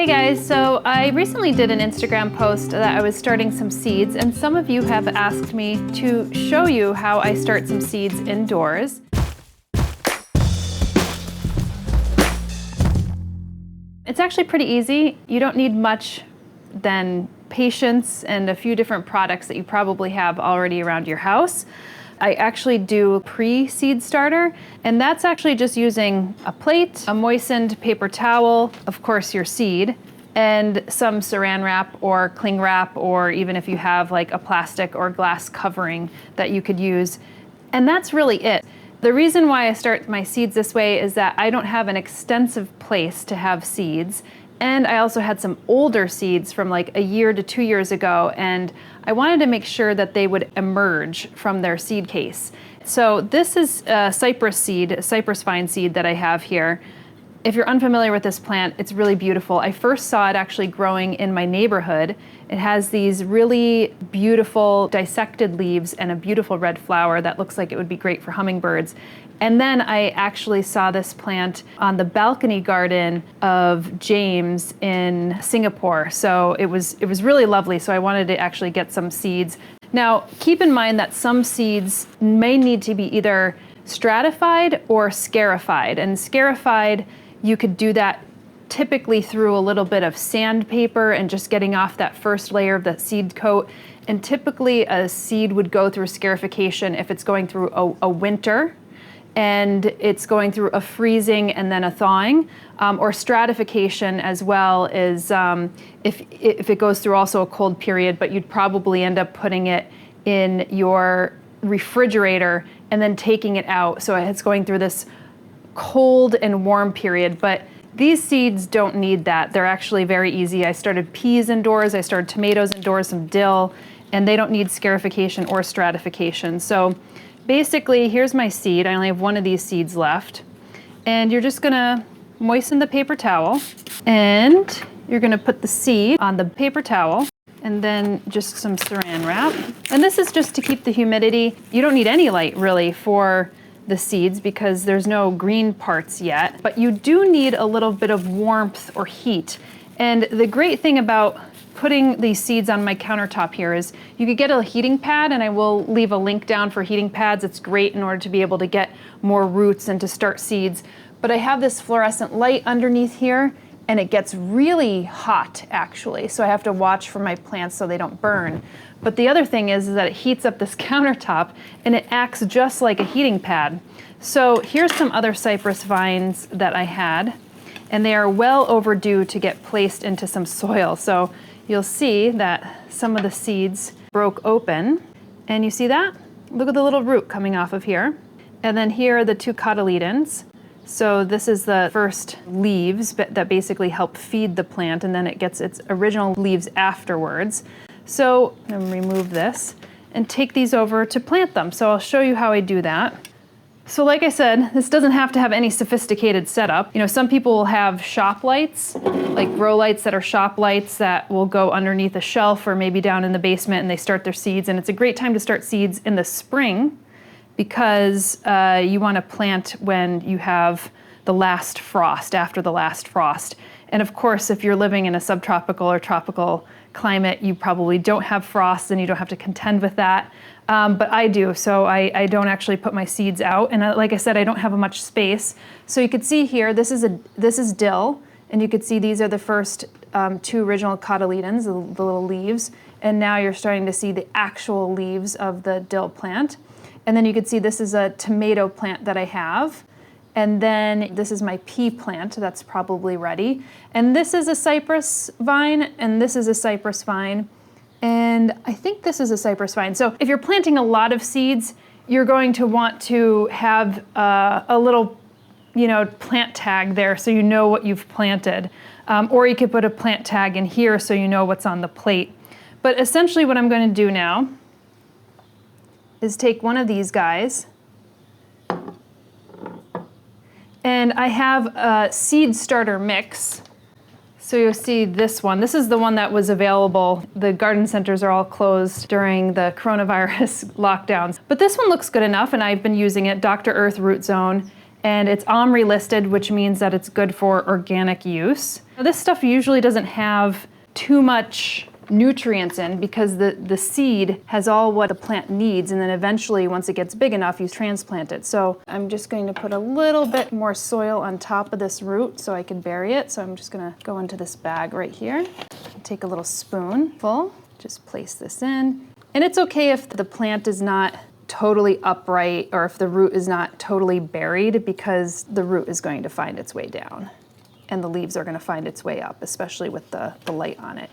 Hey guys, so I recently did an Instagram post that I was starting some seeds, and some of you have asked me to show you how I start some seeds indoors. It's actually pretty easy. You don't need much than patience and a few different products that you probably have already around your house. I actually do pre-seed starter, and that's actually just using a plate, a moistened paper towel, of course your seed, and some saran wrap or cling wrap, or even if you have like a plastic or glass covering that you could use. And that's really it. The reason why I start my seeds this way is that I don't have an extensive place to have seeds. And I also had some older seeds from like a year to 2 years ago, and I wanted to make sure that they would emerge from their seed case. So this is a cypress seed, a cypress vine seed that I have here. If you're unfamiliar with this plant, it's really beautiful. I first saw it actually growing in my neighborhood. It has these really beautiful dissected leaves and a beautiful red flower that looks like it would be great for hummingbirds. And then I actually saw this plant on the balcony garden of James in Singapore. So it was really lovely. So I wanted to actually get some seeds. Now, keep in mind that some seeds may need to be either stratified or scarified. And scarified, you could do that typically through a little bit of sandpaper and just getting off that first layer of that seed coat. And typically a seed would go through scarification if it's going through a winter and it's going through a freezing and then a thawing, or stratification as well is if it goes through also a cold period, but you'd probably end up putting it in your refrigerator and then taking it out. So it's going through this cold and warm period, but these seeds don't need that. They're actually very easy. I started peas indoors, I started tomatoes indoors, some dill, and they don't need scarification or stratification. So basically, here's my seed. I only have one of these seeds left. And you're just gonna moisten the paper towel, and you're gonna put the seed on the paper towel, and then just some saran wrap. And this is just to keep the humidity. You don't need any light really for the seeds because there's no green parts yet, but you do need a little bit of warmth or heat. And the great thing about putting these seeds on my countertop here is you could get a heating pad, and I will leave a link down for heating pads. It's great in order to be able to get more roots and to start seeds. But I have this fluorescent light underneath here, and it gets really hot actually. So I have to watch for my plants so they don't burn. But the other thing is that it heats up this countertop and it acts just like a heating pad. So here's some other cypress vines that I had, and they are well overdue to get placed into some soil. So you'll see that some of the seeds broke open, and you see that? Look at the little root coming off of here. And then here are the two cotyledons. So this is the first leaves that basically help feed the plant, and then it gets its original leaves afterwards. So I'm gonna remove this and take these over to plant them. So I'll show you how I do that. So like I said, this doesn't have to have any sophisticated setup. You know, some people will have shop lights, like grow lights that are shop lights that will go underneath a shelf or maybe down in the basement, and they start their seeds. And it's a great time to start seeds in the spring because you want to plant when you have the last frost, after the last frost. And of course, if you're living in a subtropical or tropical climate, you probably don't have frost and you don't have to contend with that. But I do, so I don't actually put my seeds out. And like I said, I don't have much space. So you could see here, this is dill, and you could see these are the first two original cotyledons, the little leaves. And now you're starting to see the actual leaves of the dill plant. And then you could see this is a tomato plant that I have. And then this is my pea plant that's probably ready. And this is a cypress vine, and this is a cypress vine. And I think this is a cypress vine. So if you're planting a lot of seeds, you're going to want to have a little, plant tag there so you know what you've planted. Or you could put a plant tag in here so you know what's on the plate. But essentially what I'm going to do now is take one of these guys, and I have a seed starter mix. So you'll see this one. This is the one that was available. The garden centers are all closed during the coronavirus lockdowns. But this one looks good enough, and I've been using it, Dr. Earth Root Zone. and it's OMRI listed, which means that it's good for organic use. Now, this stuff usually doesn't have too much nutrients in because the seed has all what the plant needs, and then eventually once it gets big enough you transplant it. So I'm just going to put a little bit more soil on top of this root so I can bury it. So I'm just going to go into this bag right here, take a little spoonful, just place this in. And it's okay if the plant is not totally upright or if the root is not totally buried, because the root is going to find its way down and the leaves are going to find its way up, especially with the light on it.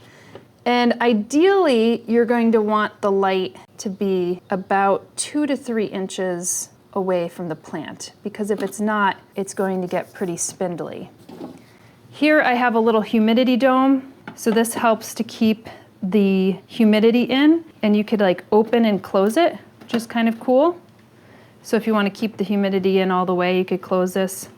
And ideally, you're going to want the light to be about 2 to 3 inches away from the plant, because if it's not, it's going to get pretty spindly. Here I have a little humidity dome, so this helps to keep the humidity in, and you could like open and close it, which is kind of cool. So if you want to keep the humidity in all the way, you could close this,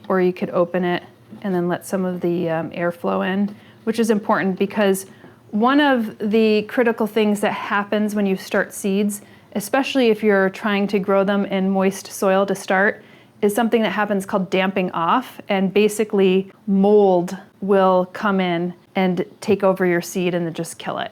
or you could open it and then let some of the airflow in, which is important because one of the critical things that happens when you start seeds, especially if you're trying to grow them in moist soil to start, is something that happens called damping off, and basically mold will come in and take over your seed and then just kill it.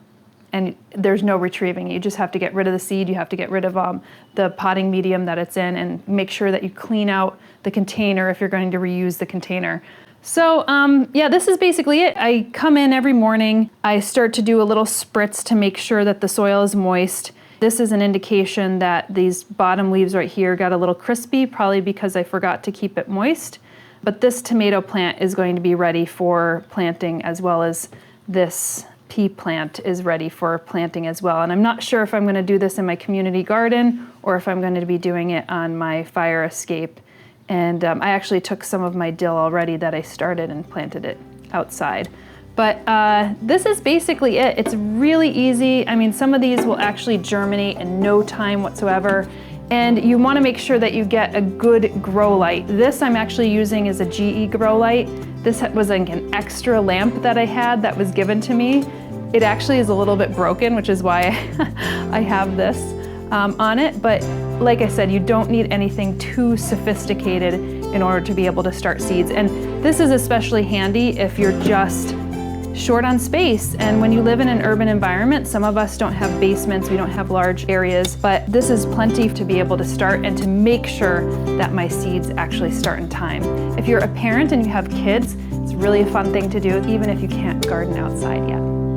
And there's no retrieving. You just have to get rid of the seed, you have to get rid of the potting medium that it's in, and make sure that you clean out the container if you're going to reuse the container. So yeah, this is basically it. I come in every morning, I start to do a little spritz to make sure that the soil is moist. This is an indication that these bottom leaves right here got a little crispy, probably because I forgot to keep it moist. But this tomato plant is going to be ready for planting, as well as this pea plant is ready for planting as well. And I'm not sure if I'm going to do this in my community garden or if I'm going to be doing it on my fire escape. And I actually took some of my dill already that I started and planted it outside. But this is basically it. It's really easy. I mean, some of these will actually germinate in no time whatsoever. And you want to make sure that you get a good grow light. This I'm actually using is a GE grow light. This was like an extra lamp that I had that was given to me. It actually is a little bit broken, which is why I have this on it. But like I said, you don't need anything too sophisticated in order to be able to start seeds. And this is especially handy if you're just short on space. And when you live in an urban environment, some of us don't have basements, we don't have large areas, but this is plenty to be able to start and to make sure that my seeds actually start in time. If you're a parent and you have kids, it's really a fun thing to do, even if you can't garden outside yet.